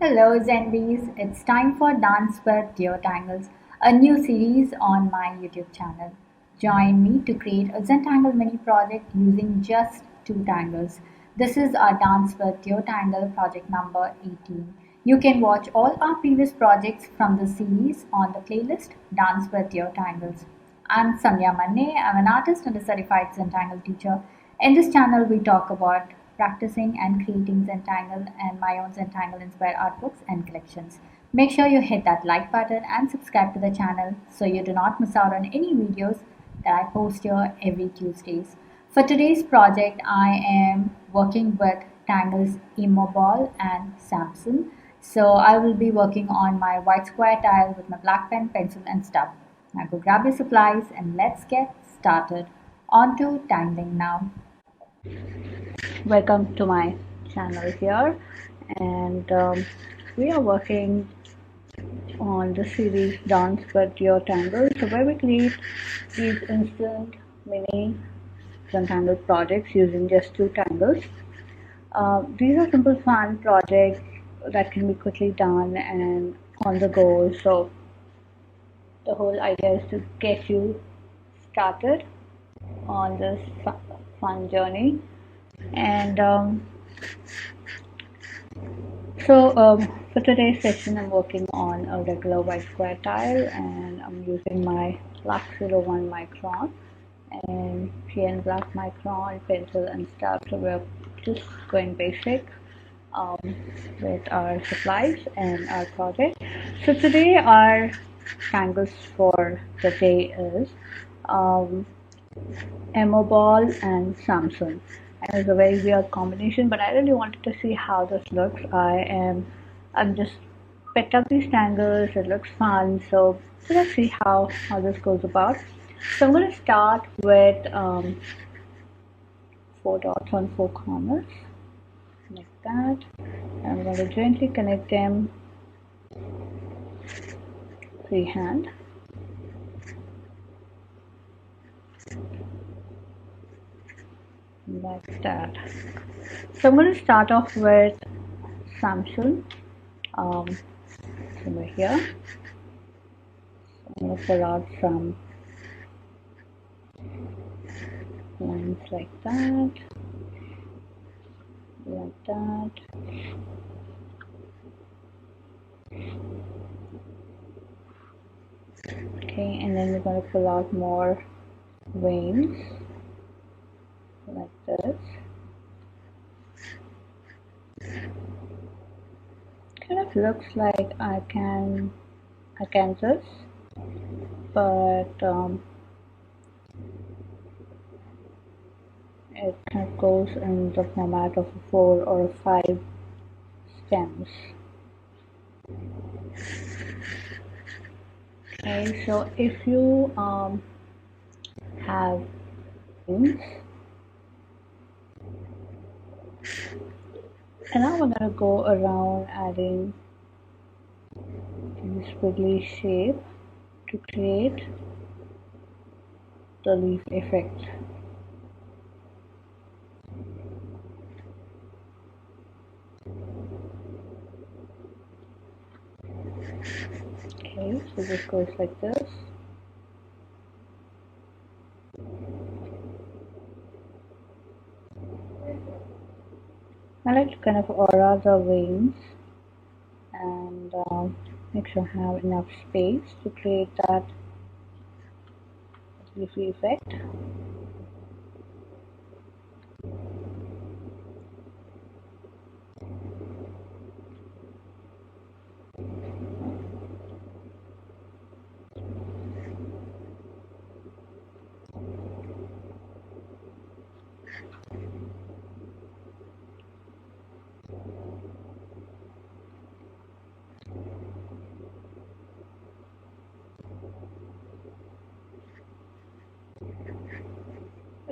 Hello Zenbeez, it's time for Dance with Duo Tangles, a new series on my YouTube channel. Join me to create a Zentangle Mini Project using just two tangles. This is our Dance with Duo Tangle project number 18. You can watch all our previous projects from the series on the playlist Dance with Duo Tangles. I'm SANDHYA Manne. I'm an artist and a certified Zentangle teacher. In this channel, we talk about practicing and creating Zentangle and my own Zentangle inspired artbooks and collections. Make sure you hit that like button and subscribe to the channel so you do not miss out on any videos that I post here every Tuesdays. For today's project, I am working with Tangles EMOBALL and SAMPSON. So I will be working on my white square tile with my black pen, pencil and stub. Now go grab your supplies and let's get started. On to tangling now. Welcome to my channel here, and we are working on the series Dance with Your Tangles, so where we create these instant mini Zentangle projects using just two tangles. These are simple fun projects that can be quickly done and on the go, so the whole idea is to get you started on this fun journey. And for today's session, I'm working on a regular white square tile, and I'm using my black 01 micron and PN black micron pencil and stuff. So we're just going basic um, with our supplies and our project. So today our tangles for the day is EMOBALL and SAMPSON. And it's a very weird combination, but I really wanted to see how this looks. I'm just picked up these tangles. It looks fun, so let's see how this goes about. So I'm going to start with 4 dots on 4 corners, like that. And I'm going to gently connect them freehand. Like that. So I'm going to start off with SAMPSON over here. So I'm going to pull out some lines like that, like that. Okay, and then we're going to pull out more veins like this. Kind of looks like a Kansas, but it kind of goes in the format of 4 or 5 stems. Okay, so if you have veins, and now we're going to go around adding this wiggly shape to create the leaf effect. Okay, so this goes like this. I like to kind of aura the veins and make sure I have enough space to create that leafy effect.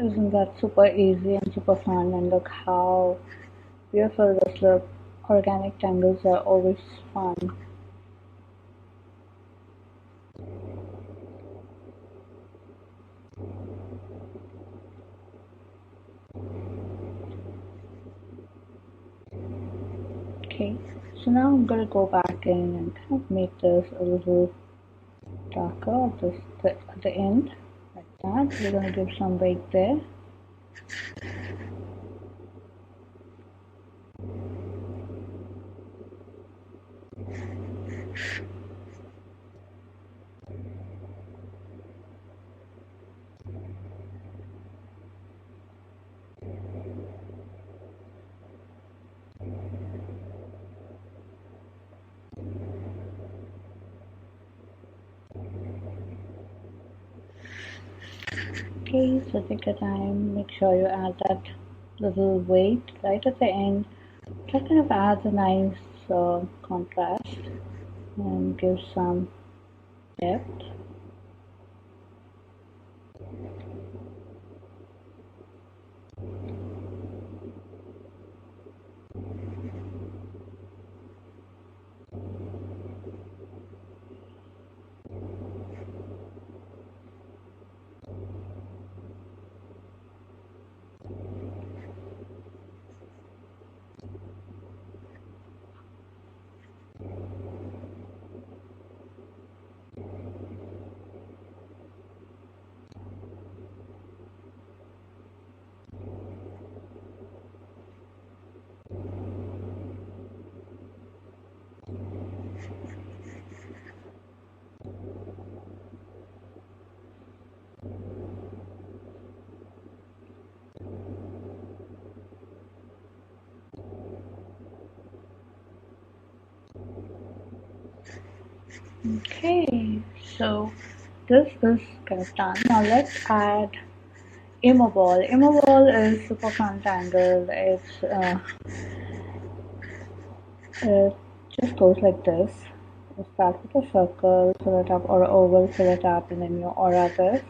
Isn't that super easy and super fun? And look how beautiful this looks. Organic tangles are always fun. Okay, so now I'm going to go back in and kind of make this a little darker at the end, like that. We're going to give some weight there. Okay, so take your time, make sure you add that little weight right at the end. That kind of adds a nice contrast and gives some depth. Okay, so this is kind of done. Now let's add EMOBALL. EMOBALL is super fun tangle. It just goes like this. You start with a circle, fill it up, or an oval, fill it up, and then you aura this,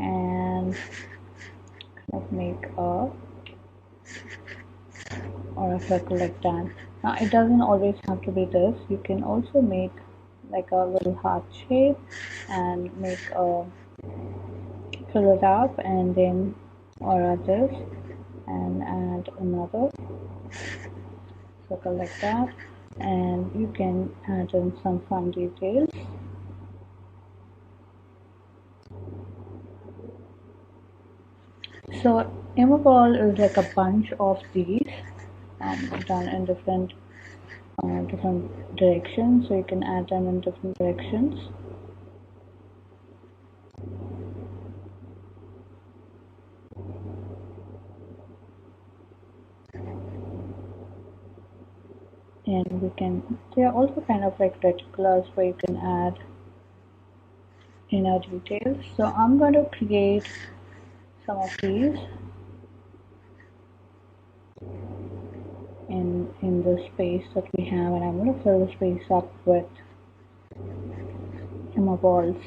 and kind of make a circle like that. Now it doesn't always have to be this. You can also make like a little heart shape and make a fill it up and then aura this and add another circle like that, and you can add in some fun details. So EMOBALL is like a bunch of these done in different directions, so you can add them in different directions. And they are also kind of like reticulars where you can add inner details. So I'm going to create some of these in the space that we have, and I'm going to fill the space up with EMOBALLs.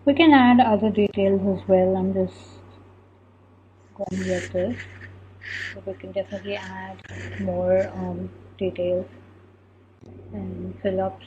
We can add other details as well. I'm just going with this. So we can definitely add more details and fill-ups.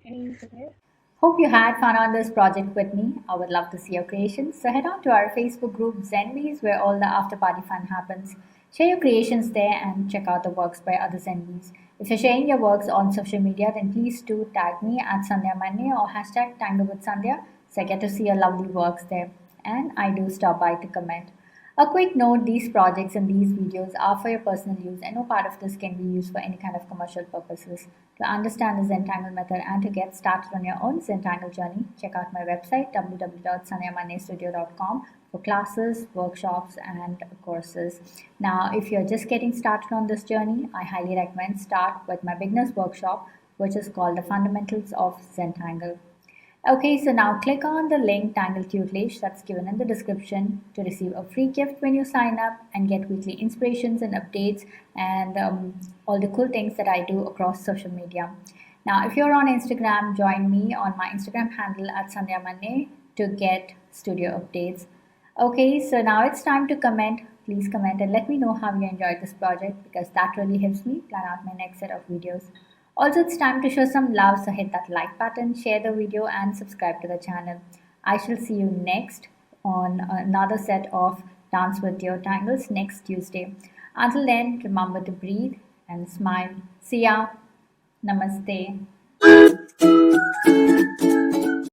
any today? Hope you had fun on this project with me. I would love to see your creations. So head on to our Facebook group Zenbeez where all the after party fun happens. Share your creations there and check out the works by other Zenbeez. If you're sharing your works on social media, then please do tag me at SANDHYA MANNE or hashtag Tangle with Sandhya so I get to see your lovely works there. And I do stop by to comment. A quick note, these projects and these videos are for your personal use and no part of this can be used for any kind of commercial purposes. To understand the Zentangle method and to get started on your own Zentangle journey, check out my website www.sandhyamannestudio.com for classes, workshops and courses. Now, if you're just getting started on this journey, I highly recommend start with my beginners workshop which is called the Fundamentals of Zentangle. Okay, so now click on the link Tangle Tutelage that's given in the description to receive a free gift when you sign up and get weekly inspirations and updates and all the cool things that I do across social media. Now, if you're on Instagram, join me on my Instagram handle at Sandhya Manne to get studio updates. Okay, so now it's time to comment. Please comment and let me know how you enjoyed this project because that really helps me plan out my next set of videos. Also, it's time to show some love, so hit that like button, share the video, and subscribe to the channel. I shall see you next on another set of Dance with Duo Tangles next Tuesday. Until then, remember to breathe and smile. See ya. Namaste.